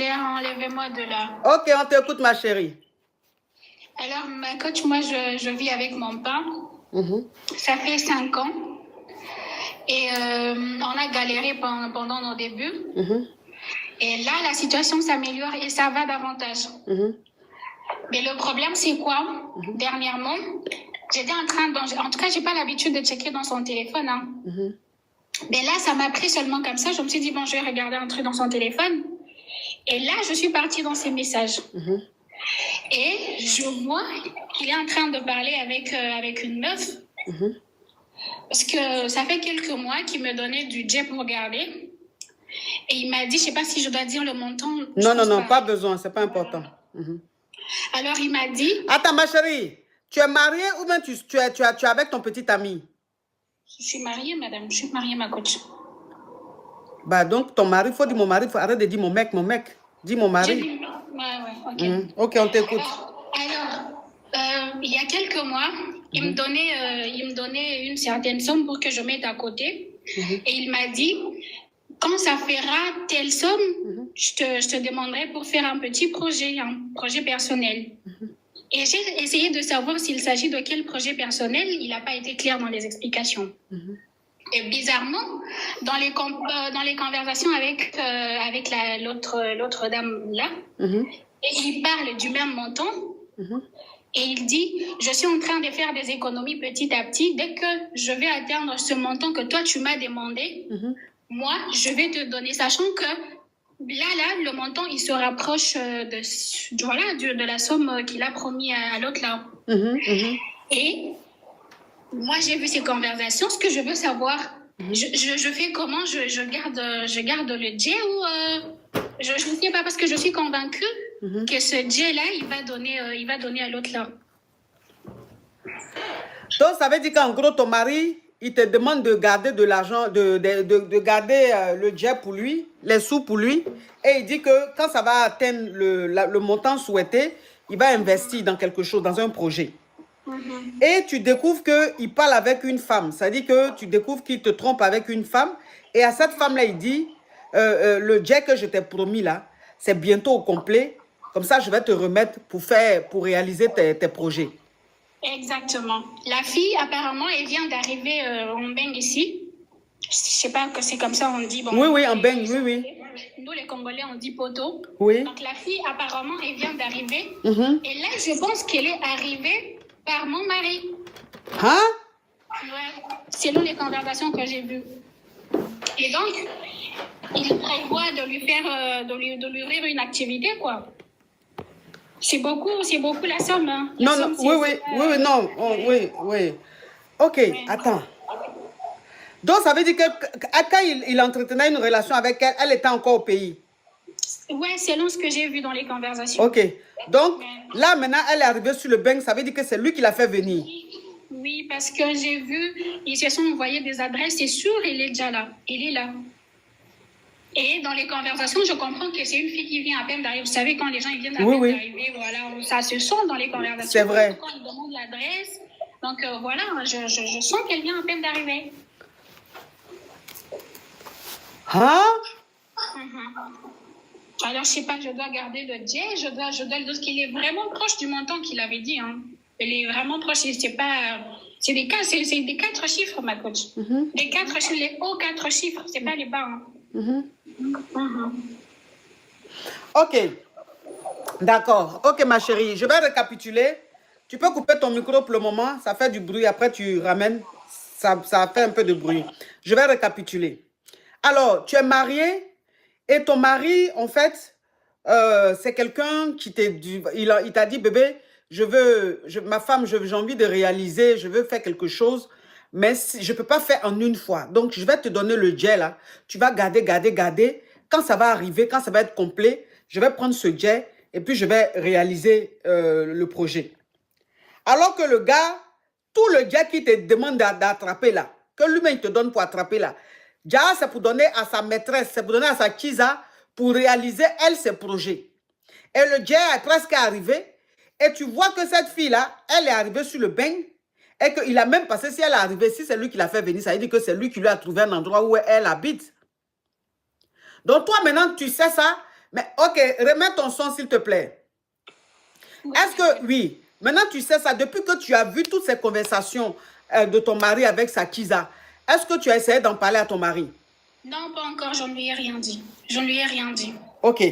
Claire, enlevez-moi de là. Ok, on t'écoute, ma chérie. Alors, ma coach, moi, je vis avec mon père. Ça fait 5 ans. Et on a galéré pendant nos débuts. Et là, la situation s'améliore et ça va davantage. Mais le problème, c'est quoi? Dernièrement, j'étais en train de... En tout cas, j'ai pas l'habitude de checker dans son téléphone. Hein. Mais là, ça m'a pris seulement comme ça. Je me suis dit, bon, je vais regarder un truc dans son téléphone. Et là, je suis partie dans ses messages. Et je vois qu'il est en train de parler avec une meuf. Parce que ça fait quelques mois qu'il me donnait du jet pour regarder. Et il m'a dit, je ne sais pas si je dois dire le montant. Non, pas besoin, ce n'est pas important. Alors, il m'a dit... Attends, ma chérie, tu es mariée ou bien tu es avec ton petit ami? Je suis mariée, madame. Je suis mariée, ma coach. Bah donc, ton mari, il faut dire mon mari, il faut arrêter de dire mon mec. Dis mon mari. Ouais, ok. Ok, on t'écoute. Alors, il y a quelques mois, il me donnait une certaine somme pour que je mette à côté. Et il m'a dit, quand ça fera telle somme, je te demanderai pour faire un petit projet, un projet personnel. Et j'ai essayé de savoir s'il s'agit de quel projet personnel. Il n'a pas été clair dans les explications. Et bizarrement, dans les conversations avec l'autre dame là, et il parle du même montant. Et il dit, je suis en train de faire des économies petit à petit. Dès que je vais atteindre ce montant que toi, tu m'as demandé, moi, je vais te donner, sachant que là, le montant, il se rapproche de la somme qu'il a promis à l'autre là. Et moi, j'ai vu ces conversations. Ce que je veux savoir, je fais comment? Je garde le jet ou je ne sais pas, parce que je suis convaincue que ce jet-là, il va donner à l'autre là. Donc, ça veut dire qu'en gros, ton mari, il te demande de garder de l'argent, de garder le jet pour lui, les sous pour lui. Et il dit que quand ça va atteindre le montant souhaité, il va investir dans quelque chose, dans un projet. Et tu découvres qu'il parle avec une femme. C'est-à-dire que tu découvres qu'il te trompe avec une femme. Et à cette femme-là, il dit, le jet que je t'ai promis là, c'est bientôt au complet. Comme ça, je vais te remettre pour réaliser tes projets. Exactement. La fille, apparemment, elle vient d'arriver en Beng ici. Je ne sais pas que c'est comme ça on dit. Bon, oui, en Beng, oui. Nous, les Congolais, on dit poteau. Oui. Donc, la fille, apparemment, elle vient d'arriver. Et là, je pense qu'elle est arrivée par mon mari. Hein? Ouais, selon les conversations que j'ai vues. Et donc, il prévoit de lui faire, de lui ouvrir une activité, quoi. C'est beaucoup la somme. Hein. Oui. Ok, attends. Donc, ça veut dire que quand il entretenait une relation avec elle, elle était encore au pays. Oui, selon ce que j'ai vu dans les conversations. Ok. Donc, là, maintenant, elle est arrivée sur le Beng. Ça veut dire que c'est lui qui l'a fait venir. Oui, parce que j'ai vu, ils se sont envoyés des adresses. C'est sûr, il est déjà là. Il est là. Et dans les conversations, je comprends que c'est une fille qui vient à peine d'arriver. Vous savez, quand les gens ils viennent à peine d'arriver, voilà, ça se sent dans les conversations. C'est vrai. Quand ils demandent l'adresse. Donc, voilà, je sens qu'elle vient à peine d'arriver. Hein? Alors, je sais pas, je dois garder le jet, je dois le dire qu'il est vraiment proche du montant qu'il avait dit. Hein. Il est vraiment proche, c'est pas... C'est des 4 chiffres, ma coach. Les 4 chiffres, les hauts 4 chiffres, c'est pas les bas. Hein. Ok. D'accord. Ok, ma chérie, je vais récapituler. Tu peux couper ton micro pour le moment, ça fait du bruit, après tu ramènes, ça fait un peu de bruit. Je vais récapituler. Alors, tu es mariée et ton mari, en fait, c'est quelqu'un qui il t'a dit, bébé, ma femme, j'ai envie de réaliser, je veux faire quelque chose, mais je ne peux pas faire en une fois. Donc, je vais te donner le jet là. Tu vas garder. Quand ça va arriver, quand ça va être complet, je vais prendre ce jet et puis je vais réaliser le projet. Alors que le gars, tout le jet qui te demande d'attraper là, que lui-même te donne pour attraper là, déjà, c'est pour donner à sa maîtresse, c'est pour donner à sa Kiza pour réaliser, elle, ses projets. Et le jet est presque arrivé. Et tu vois que cette fille-là, elle est arrivée sur le Beng et qu'il a même passé, si elle est arrivée, si c'est lui qui l'a fait venir, ça veut dire que c'est lui qui lui a trouvé un endroit où elle habite. Donc toi, maintenant, tu sais ça, Mais ok, remets ton son s'il te plaît. Est-ce que, oui, maintenant tu sais ça, depuis que tu as vu toutes ces conversations de ton mari avec sa Kiza, est-ce que tu as essayé d'en parler à ton mari? Non, pas encore, je ne lui ai rien dit. Je ne lui ai rien dit. Ok,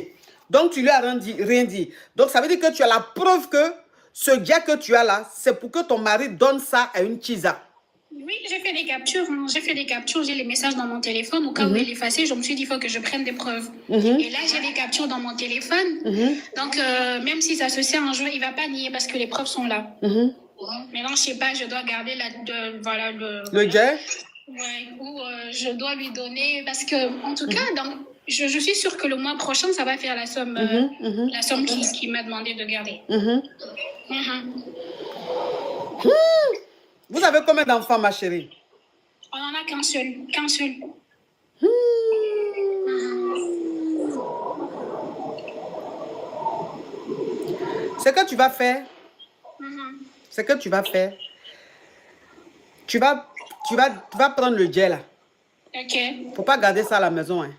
donc tu lui as rien dit. Donc ça veut dire que tu as la preuve que ce gars que tu as là, c'est pour que ton mari donne ça à une Kiza. Oui, j'ai fait des captures. Hein. J'ai fait des captures. J'ai les messages dans mon téléphone. Au cas où il est effacé, je me suis dit, il faut que je prenne des preuves. Et là, j'ai des captures dans mon téléphone. Donc, même si ça se sert un jour, il ne va pas nier parce que les preuves sont là. Maintenant, je ne sais pas, je dois garder le jet. Ouais, ou je dois lui donner. Parce que, en tout cas, je suis sûre que le mois prochain, ça va faire la somme, la somme qu'il m'a demandé de garder. Vous avez combien d'enfants, ma chérie? On n'en a qu'un seul. Qu'un seul. Ce que tu vas faire, ce que tu vas faire, tu vas prendre le jet là. Ok. Faut pas garder ça à la maison. Hein.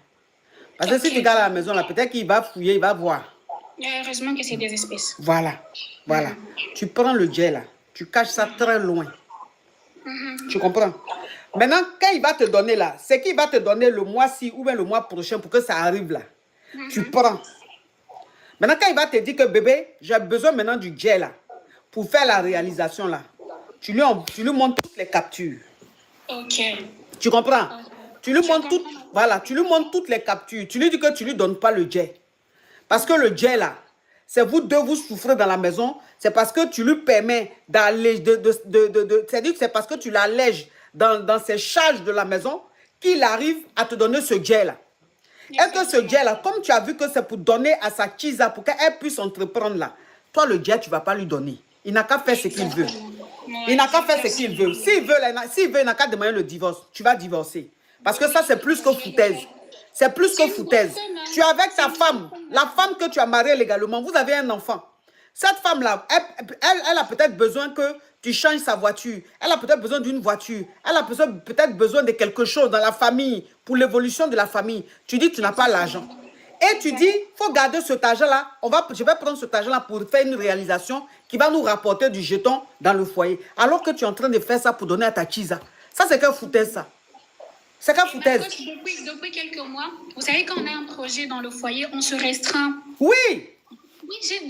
Parce que si tu gardes à la maison là, peut-être qu'il va fouiller, il va voir. Heureusement que c'est des espèces. Voilà, voilà. Tu prends le jet là, tu caches ça très loin. Tu comprends? Maintenant, quand il va te donner là, c'est qu'il va te donner le mois-ci ou bien le mois prochain pour que ça arrive là. Tu prends. Maintenant, quand il va te dire que bébé, j'ai besoin maintenant du jet là, pour faire la réalisation là, tu lui montres toutes les captures. Ok. Tu comprends? Tu lui montres toutes, voilà, tu lui montres toutes les captures. Tu lui dis que tu lui donnes pas le jet. Parce que le jet là, c'est vous deux, vous souffrez dans la maison. C'est parce que tu lui permets d'alléger, c'est-à-dire que c'est parce que tu l'allèges dans ses charges de la maison qu'il arrive à te donner ce jet là. Est-ce que ce jet là, comme tu as vu que c'est pour donner à sa Kiza, pour qu'elle puisse entreprendre là, toi le jet, tu ne vas pas lui donner. Il n'a qu'à faire ce qu'il veut. Il n'a qu'à faire ce qu'il veut. S'il veut, il n'a qu'à demander le divorce. Tu vas divorcer. Parce que ça, c'est plus que foutaise. C'est plus que foutaise. Tu es avec ta femme, la femme que tu as mariée légalement, vous avez un enfant. Cette femme-là, elle a peut-être besoin que tu changes sa voiture. Elle a peut-être besoin d'une voiture. Elle a peut-être besoin de quelque chose dans la famille, pour l'évolution de la famille. Tu dis que tu n'as pas l'argent. Et tu dis, il faut garder cet argent-là. Je vais prendre cet argent-là pour faire une réalisation qui va nous rapporter du jeton dans le foyer. Alors que tu es en train de faire ça pour donner à ta Kiza. Ça, c'est qu'un foutaise, ça. C'est qu'un foutaise. Depuis quelques mois, vous savez, quand on a un projet dans le foyer, on se restreint. Oui. Oui, j'ai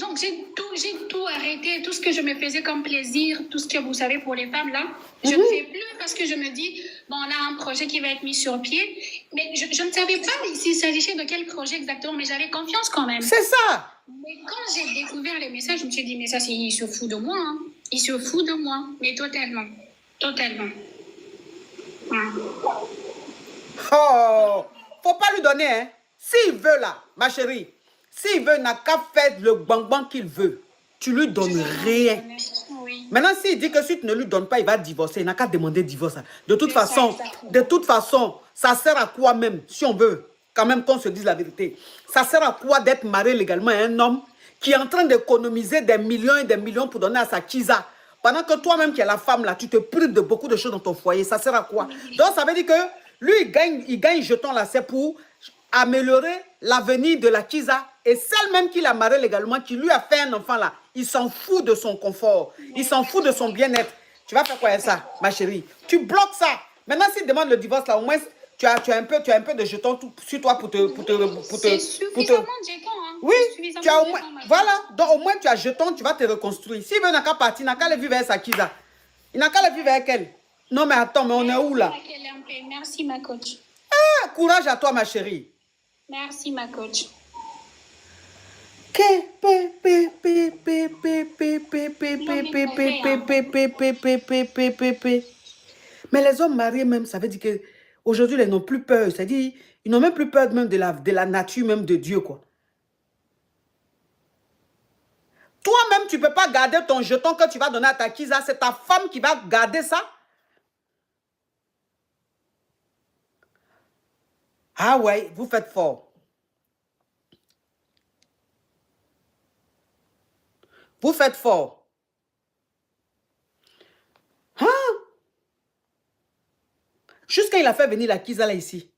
tout arrêté, tout ce que je me faisais comme plaisir, tout ce que vous savez pour les femmes là, je ne fais plus parce que je me dis, bon, on a un projet qui va être mis sur pied, mais je ne savais pas s'il s'agissait de quel projet exactement, mais j'avais confiance quand même. C'est ça. Mais quand j'ai découvert les messages, je me suis dit, mais ça, il se fout de moi, hein. Il se fout de moi, mais totalement, totalement. Oh, faut pas lui donner, hein. S'il veut là, ma chérie, s'il veut, n'a qu'à faire le bang-bang qu'il veut. Tu lui donnes rien. Oui. Maintenant, s'il dit que si tu ne lui donnes pas, il va divorcer. Il n'a qu'à demander divorce. De toute façon, ça sert à quoi même, si on veut, quand même qu'on se dise la vérité. Ça sert à quoi d'être marié légalement à un homme qui est en train d'économiser des millions et des millions pour donner à sa Kiza. Pendant que toi-même qui es la femme là, tu te prives de beaucoup de choses dans ton foyer. Ça sert à quoi? Donc, ça veut dire que lui, il gagne jeton là, c'est pour améliorer l'avenir de la Kiza. Et celle même qui l'a mariée légalement, qui lui a fait un enfant là, il s'en fout de son confort. Il s'en fout de son bien-être. Tu vas faire quoi avec ça, ma chérie? Tu bloques ça. Maintenant, s'il demande le divorce là, au moins, tu as un peu de jetons sur toi pour te... C'est suffisamment de jetons. Hein. Oui, tu as au moins... Voilà, donc au moins tu as jetons, tu vas te reconstruire. S'il veut n'a qu'à partir, il n'a qu'à le vivre avec sa Kiza. Il n'a qu'à le vivre avec elle. Non mais attends, mais on est où là? Merci ma coach. Ah, courage à toi ma chérie. Merci ma coach. Mais les hommes mariés même, ça veut dire que aujourd'hui ils n'ont plus peur. C'est-à-dire, ils n'ont même plus peur même de la nature même de Dieu, quoi. Toi-même, tu ne peux pas garder ton jeton que tu vas donner à ta Kiza. C'est ta femme qui va garder ça. Ah ouais, vous faites fort. Vous faites fort. Hein? Jusqu'à il a fait venir la Kiza là ici.